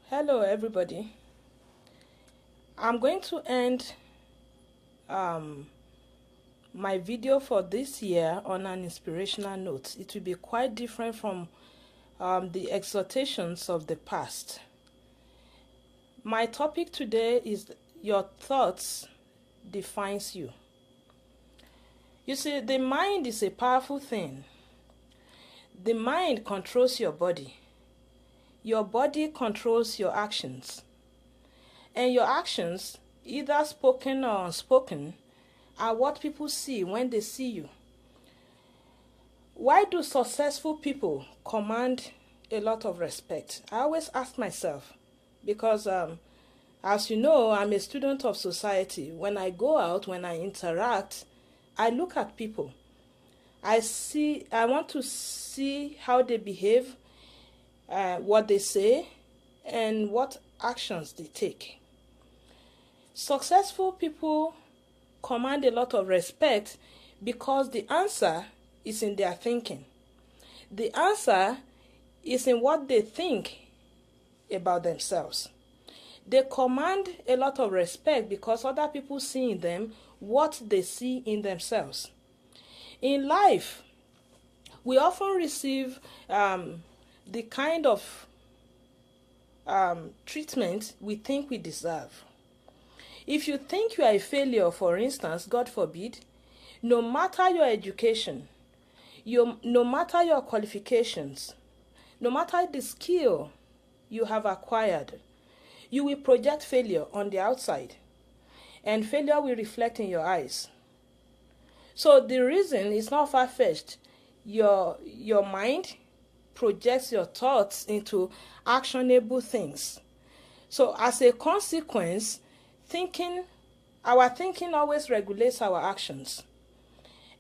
Hello, everybody. I'm going to end um, my video for this year on an inspirational note. It will be quite different from the exhortations of the past. My topic today is your thoughts defines you. You see, the mind is a powerful thing. The mind controls your body. Your body controls your actions. And your actions, either spoken or unspoken, are what people see when they see you. Why do successful people command a lot of respect? I always ask myself, because as you know, I'm a student of society. When I go out, when I interact, I look at people. I want to see how they behave, what they say, and what actions they take. Successful people command a lot of respect because the answer is in their thinking. The answer is in what they think about themselves. They command a lot of respect because other people see in them what they see in themselves. In life, we often receive the kind of treatment we think we deserve. If you think you are a failure, for instance, God forbid, no matter your education, no matter your qualifications, no matter the skill you have acquired, you will project failure on the outside, and failure will reflect in your eyes. So the reason is not far-fetched. Your mind projects your thoughts into actionable things. So as a consequence, our thinking always regulates our actions.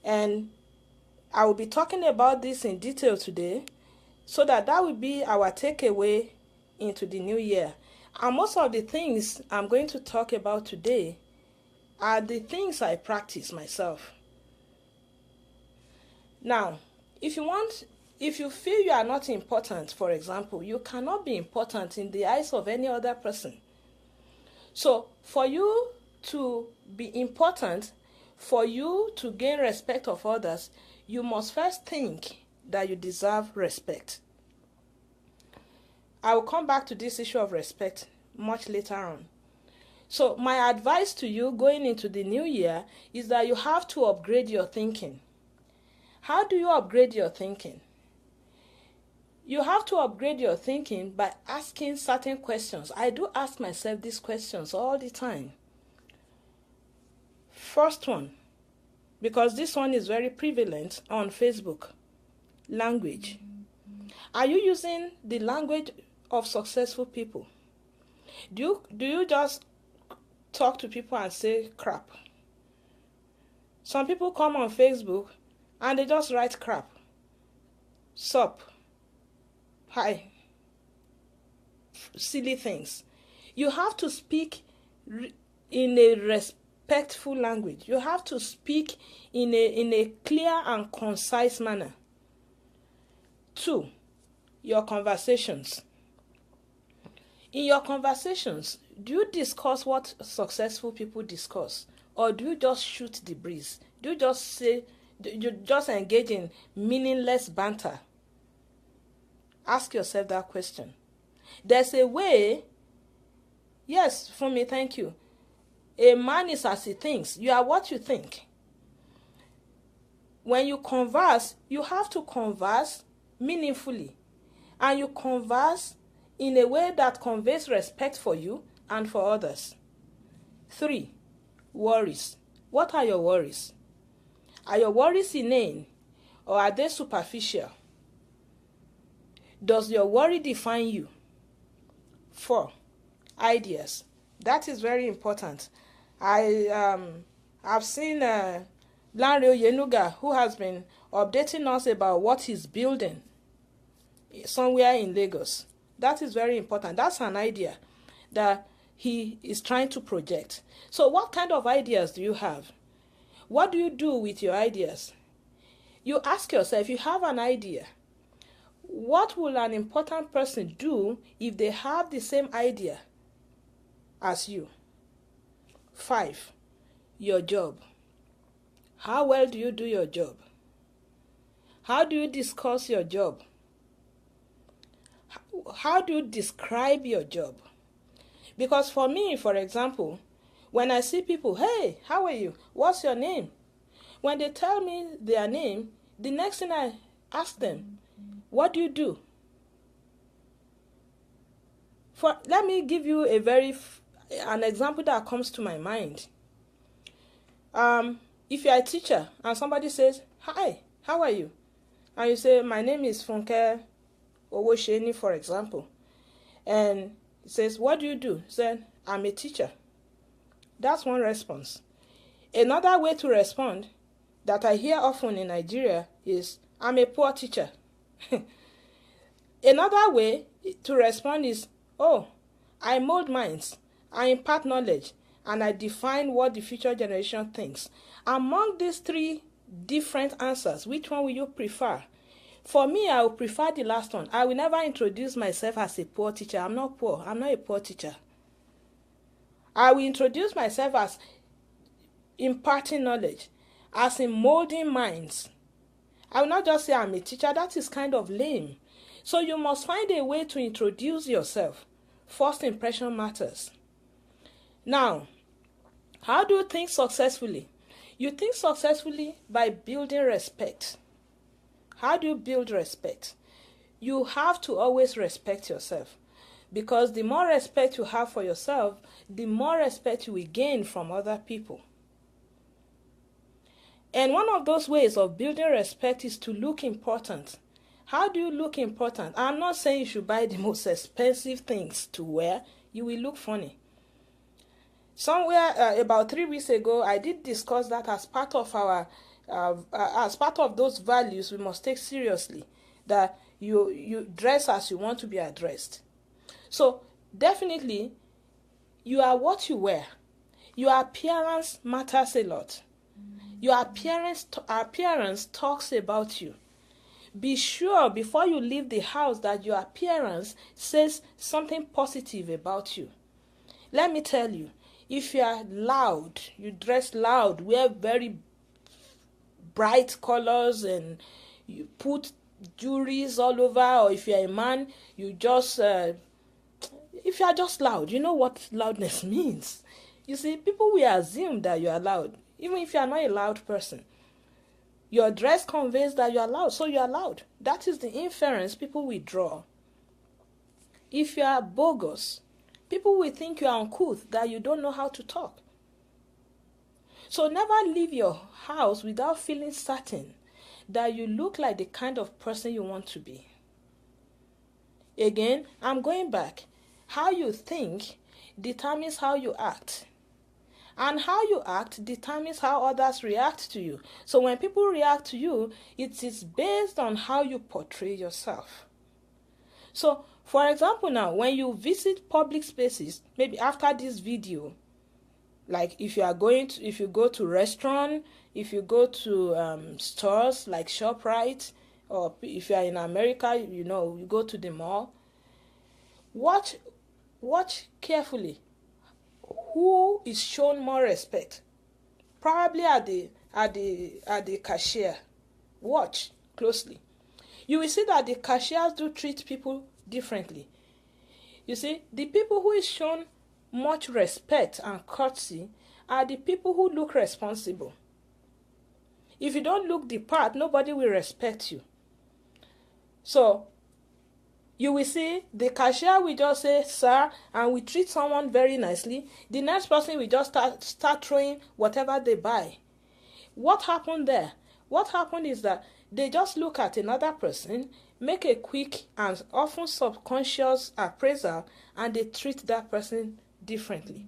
And I will be talking about this in detail today, so that will be our takeaway into the new year. And most of the things I'm going to talk about today are the things I practice myself. Now, if you feel you are not important, for example, you cannot be important in the eyes of any other person. So, for you to be important, for you to gain respect of others, you must first think that you deserve respect. I will come back to this issue of respect much later on. So, my advice to you going into the new year is that you have to upgrade your thinking. How do you upgrade your thinking? You have to upgrade your thinking by asking certain questions. I do ask myself these questions all the time. First one, because this one is very prevalent on Facebook, language. Are you using the language of successful people? Do you just talk to people and say crap? Some people come on Facebook and they just write crap. Sup. Hi. Silly things. You have to speak in a respectful language. You have to speak in a clear and concise manner. 2, your conversations. In your conversations, do you discuss what successful people discuss? Or do you just shoot the breeze? Do you just engage in meaningless banter? Ask yourself that question. There's a way. Yes, for me, thank you. A man is as he thinks. You are what you think. When you converse, you have to converse meaningfully. And you converse in a way that conveys respect for you and for others. 3, worries. What are your worries? Are your worries inane or are they superficial? Does your worry define you? 4, ideas. That is very important. I've seen Lanre Oyenuga, who has been updating us about what he's building somewhere in Lagos. That is very important. That's an idea that he is trying to project. So what kind of ideas do you have? What do you do with your ideas? You ask yourself, if you have an idea, What will an important person do if they have the same idea as you? 5. Your job. How well do you do your job? How do you discuss your job? How do you describe your job? Because for me, for example, when I see people, hey, how are you? What's your name? When they tell me their name, the next thing I ask them, what do you do? Let me give you an example that comes to my mind. If you're a teacher and somebody says, hi, how are you? And you say, my name is Funke Owosheni, for example. And he says, what do you do? He said, I'm a teacher. That's one response. Another way to respond that I hear often in Nigeria is, I'm a poor teacher. Another way to respond is, oh, I mold minds, I impart knowledge, and I define what the future generation thinks. Among these 3 different answers, which one will you prefer? For me, I will prefer the last one. I will never introduce myself as a poor teacher. I'm not poor. I'm not a poor teacher. I will introduce myself as imparting knowledge, as in molding minds. I will not just say I'm a teacher. That is kind of lame. So you must find a way to introduce yourself. First impression matters. Now, how do you think successfully? You think successfully by building respect. How do you build respect? You have to always respect yourself. Because the more respect you have for yourself, the more respect you will gain from other people. And one of those ways of building respect is to look important. How do you look important? I'm not saying you should buy the most expensive things to wear. You will look funny. Somewhere about 3 weeks ago, I did discuss that as part of as part of those values we must take seriously, that you dress as you want to be addressed. So definitely, you are what you wear. Your appearance matters a lot. Your appearance talks about you. Be sure before you leave the house that your appearance says something positive about you. Let me tell you, if you are loud, you dress loud, wear very bright colors, and you put jewelries all over, or if you're a man, you just if you are just loud, you know what loudness means. You see, people will assume that you are loud, even if you are not a loud person. Your dress conveys that you are loud, so you are loud. That is the inference people will draw. If you are bogus, people will think you are uncouth, that you don't know how to talk. So never leave your house without feeling certain that you look like the kind of person you want to be. Again, I'm going back. How you think determines how you act. And how you act determines how others react to you. So when people react to you, it is based on how you portray yourself. So, for example now, when you visit public spaces, maybe after this video, like if you go to restaurant, if you go to stores like ShopRite, or if you are in America, you go to the mall, watch carefully. Who is shown more respect? Probably at the cashier. Watch closely. You will see that the cashiers do treat people differently. You see, the people who is shown much respect and courtesy are the people who look responsible. If you don't look the part, nobody will respect you. So, you will see the cashier will just say, sir, and we treat someone very nicely. The next person will just start throwing whatever they buy. What happened there? What happened is that they just look at another person, make a quick and often subconscious appraisal, and they treat that person differently.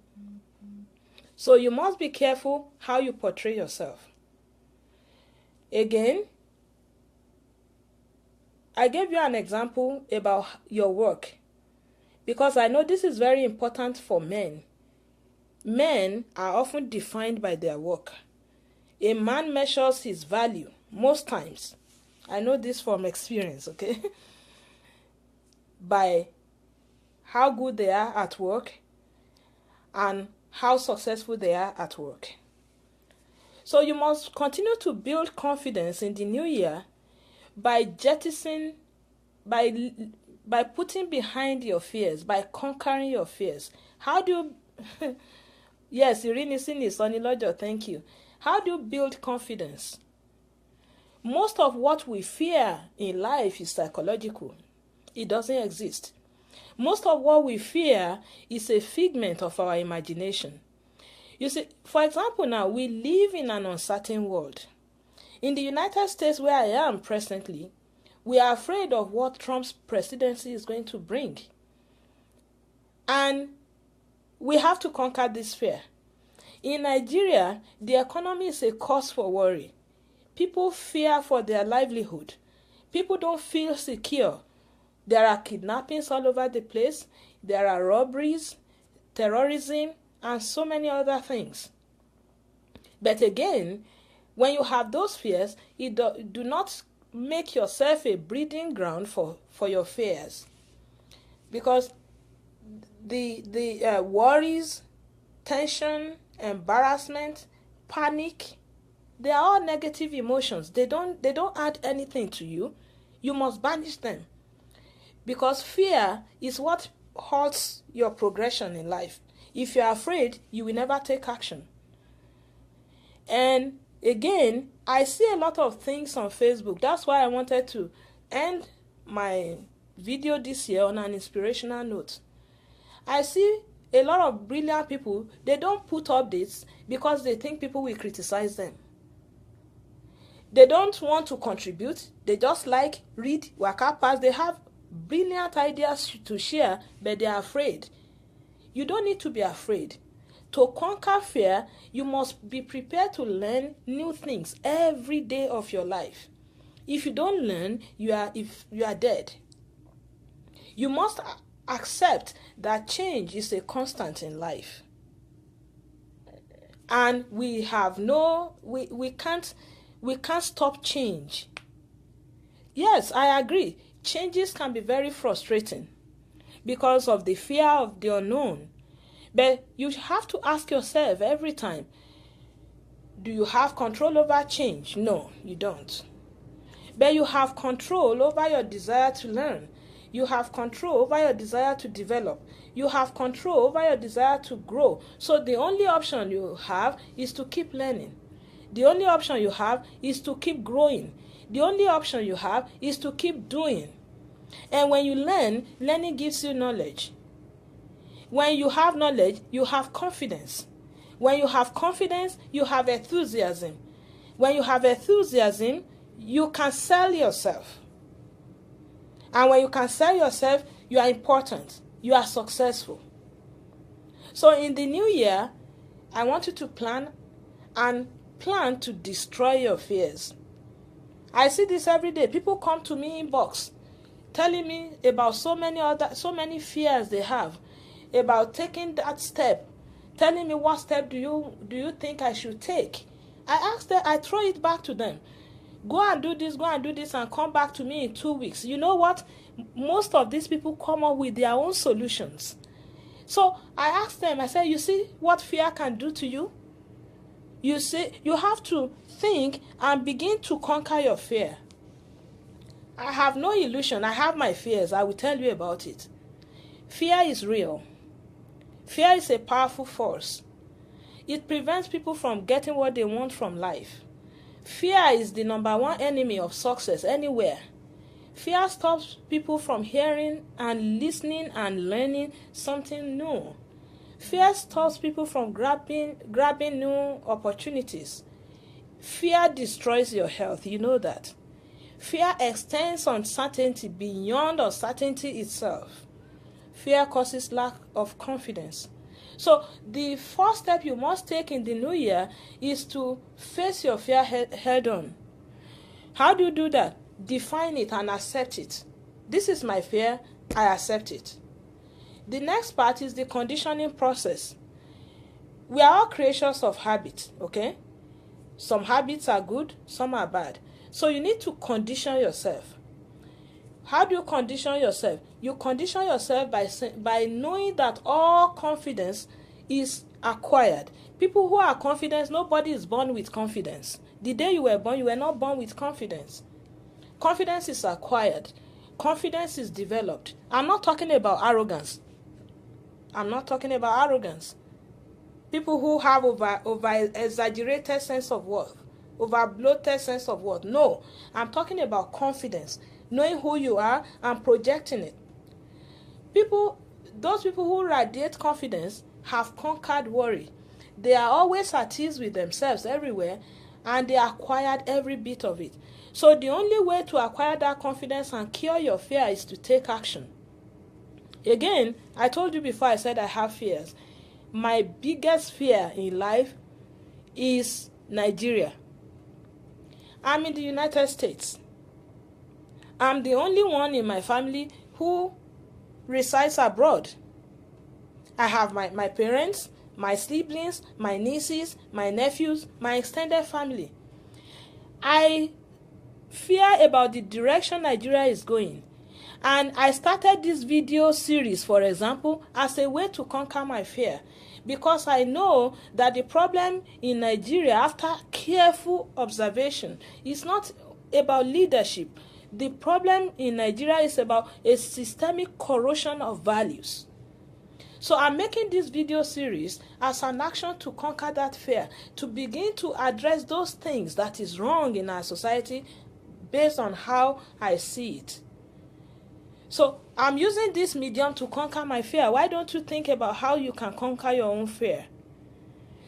So you must be careful how you portray yourself. Again, I gave you an example about your work, because I know this is very important for men. Men are often defined by their work. A man measures his value most times. I know this from experience, okay? by how good they are at work and how successful they are at work. So you must continue to build confidence in the new year by jettisoning, by putting behind your fears, by conquering your fears. How do you yes, Irinisi is Onilojo, thank you. How do you build confidence? Most of what we fear in life is psychological. It doesn't exist. Most of what we fear is a figment of our imagination. You see, for example, now we live in an uncertain world. In the United States, where I am presently, we are afraid of what Trump's presidency is going to bring. And we have to conquer this fear. In Nigeria, the economy is a cause for worry. People fear for their livelihood. People don't feel secure. There are kidnappings all over the place. There are robberies, terrorism, and so many other things. But again, when you have those fears, do not make yourself a breeding ground for your fears. Because the worries, tension, embarrassment, panic, they are all negative emotions. They don't add anything to you. You must banish them. Because fear is what halts your progression in life. If you're afraid, you will never take action. And again, I see a lot of things on Facebook. That's why I wanted to end my video this year on an inspirational note. I see a lot of brilliant people, they don't put updates because they think people will criticize them. They don't want to contribute. They just read, waka pass. They have brilliant ideas to share, but they are afraid. You don't need to be afraid. To conquer fear, you must be prepared to learn new things every day of your life. If you don't learn, you are dead. You must accept that change is a constant in life. And we can't stop change. Yes, I agree. Changes can be very frustrating because of the fear of the unknown. But you have to ask yourself every time, do you have control over change? No, you don't. But you have control over your desire to learn. You have control over your desire to develop. You have control over your desire to grow. So the only option you have is to keep learning. The only option you have is to keep growing. The only option you have is to keep doing. And when you learn, learning gives you knowledge. When you have knowledge, you have confidence. When you have confidence, you have enthusiasm. When you have enthusiasm, you can sell yourself. And when you can sell yourself, you are important. You are successful. So in the new year, I want you to plan to destroy your fears. I see this every day. People come to me inbox telling me about so many fears they have about taking that step, telling me what step do you think I should take. I ask them, I throw it back to them. Go and do this and come back to me in 2 weeks. You know what? Most of these people come up with their own solutions. So I ask them, I say, you see what fear can do to you? You see, you have to think and begin to conquer your fear. I have no illusion. I have my fears. I will tell you about it. Fear is real. Fear is a powerful force. It prevents people from getting what they want from life. Fear is the number one enemy of success anywhere. Fear stops people from hearing and listening and learning something new. Fear stops people from grabbing new opportunities. Fear destroys your health. You know that. Fear extends uncertainty beyond uncertainty itself. Fear causes lack of confidence. So the first step you must take in the new year is to face your fear head on. How do you do that? Define it and accept it. This is my fear, I accept it. The next part is the conditioning process. We are all creatures of habit, okay? Some habits are good, some are bad. So you need to condition yourself. How do you condition yourself? You condition yourself by knowing that all confidence is acquired. People who are confident, nobody is born with confidence. The day you were born, you were not born with confidence. Confidence is acquired. Confidence is developed. I'm not talking about arrogance. I'm not talking about arrogance. People who have over exaggerated sense of worth, over bloated sense of worth. No, I'm talking about confidence, knowing who you are and projecting it. Those people who radiate confidence have conquered worry. They are always at ease with themselves everywhere, and they acquired every bit of it. So the only way to acquire that confidence and cure your fear is to take action. Again, I told you before, I said I have fears. My biggest fear in life is Nigeria. I'm in the United States. I'm the only one in my family who resides abroad. I have my parents, my siblings, my nieces, my nephews, my extended family. I fear about the direction Nigeria is going. And I started this video series, for example, as a way to conquer my fear. Because I know that the problem in Nigeria, after careful observation, is not about leadership. The problem in Nigeria is about a systemic corrosion of values. So I'm making this video series as an action to conquer that fear, to begin to address those things that is wrong in our society based on how I see it. So I'm using this medium to conquer my fear. Why don't you think about how you can conquer your own fear?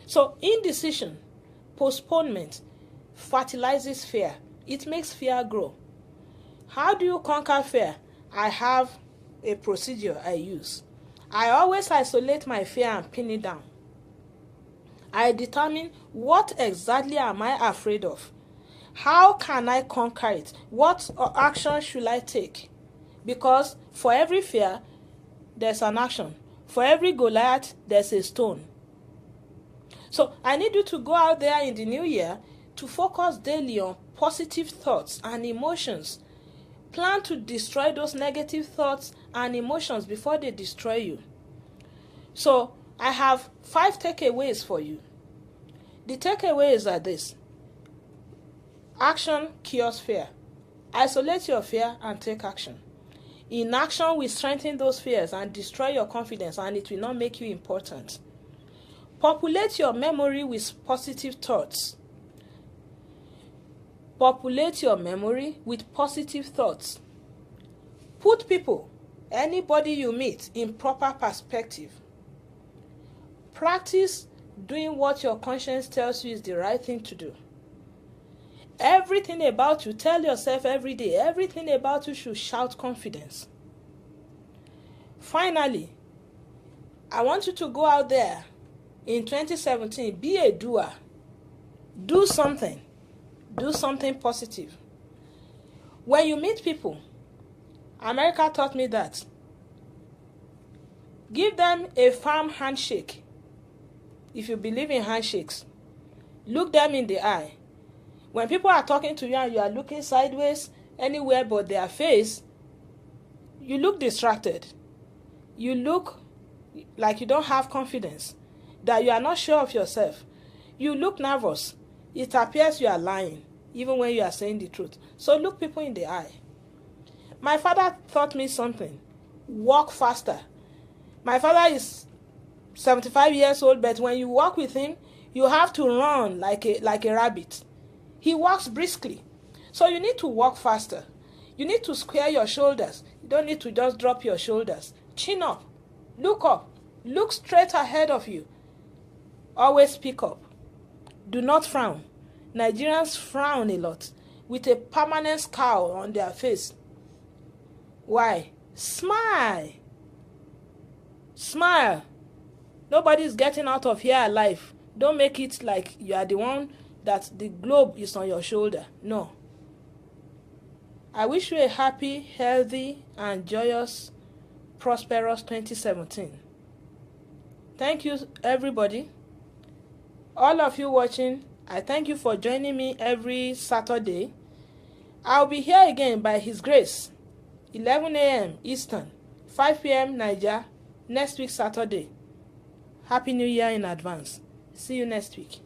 So indecision, postponement, fertilizes fear. It makes fear grow. How do you conquer fear? I have a procedure I use. I always isolate my fear and pin it down. I determine what exactly am I afraid of. How can I conquer it? What action should I take? Because for every fear, there's an action. For every Goliath, there's a stone. So I need you to go out there in the new year to focus daily on positive thoughts and emotions. Plan to destroy those negative thoughts and emotions before they destroy you. So I have 5 takeaways for you. The takeaways are this. Action cures fear. Isolate your fear and take action. Inaction will strengthen those fears and destroy your confidence, and it will not make you important. Populate your memory with positive thoughts. Populate your memory with positive thoughts. Put people, anybody you meet, in proper perspective. Practice doing what your conscience tells you is the right thing to do. Everything about you, tell yourself every day, everything about you should shout confidence. Finally, I want you to go out there in 2017, be a doer. Do something. Do something positive. When you meet people, America taught me that. Give them a firm handshake. If you believe in handshakes, look them in the eye. When people are talking to you and you are looking sideways anywhere but their face, you look distracted. You look like you don't have confidence, that you are not sure of yourself. You look nervous. It appears you are lying, even when you are saying the truth. So look people in the eye. My father taught me something. Walk faster. My father is 75 years old, but when you walk with him, you have to run like a rabbit. He walks briskly. So you need to walk faster. You need to square your shoulders. You don't need to just drop your shoulders. Chin up. Look up. Look straight ahead of you. Always speak up. Do not frown. Nigerians frown a lot with a permanent scowl on their face. Why? Smile. Smile. Nobody is getting out of here alive. Don't make it like you are the one that the globe is on your shoulder. No. I wish you a happy, healthy, and joyous, prosperous 2017. Thank you, everybody. All of you watching, I thank you for joining me every Saturday. I'll be here again by His grace, 11 a.m. Eastern, 5 p.m. Niger, next week Saturday. Happy New Year in advance. See you next week.